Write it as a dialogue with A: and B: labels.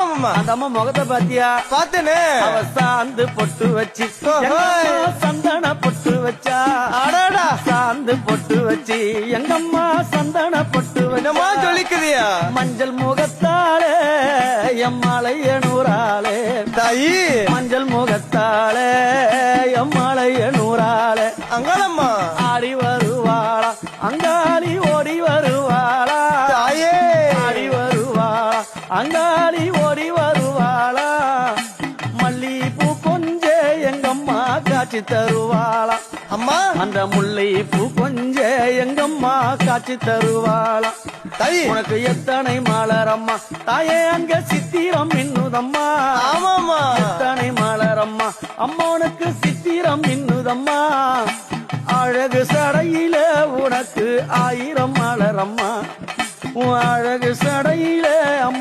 A: அந்த அம்மா முகத்தை பாத்தியா?
B: பாத்தேனே.
A: அவ சாந்து பொட்டு வச்சு சந்தன பொட்டு வச்சா.
B: அடாடா.
A: சாந்து பொட்டு வச்சு எங்கம்மா சந்தன பொட்டு
B: என்னமா
A: வச்சா.
B: சொல்லிக்குதியா?
A: மஞ்சள் முகத்தாலே எம்மாளைய நூறாலே.
B: தாயி
A: மஞ்சள் முகத்தாலே எம்மாளைய நூறாலே.
B: அங்காளம்மா
A: ஆடி வருவாளா அங்காளி ஓடி வருவாளா.
B: தாயே
A: ஆடி வருவாளா அங்காளி ஓடி வருவாளா. மல்லிப்பூ கொஞ்ச எங்கம்மா காட்சி தருவாளா.
B: அம்மா
A: அந்த முல்லை பூ கொஞ்ச எங்கம்மா காட்சி தருவாளா.
B: தாயி
A: உனக்கு எத்தனை மலரம்மா தாயே அங்க சித்திரம் இன்னுதம்மா.
B: ஆமாமா
A: எத்தனை மலரம்மா அம்மா உனக்கு சித்திரம் இன்னுதம்மா. அழகு சடையில உனக்கு 1000 மலரம்மா. உன் அழகு சடையில அம்மா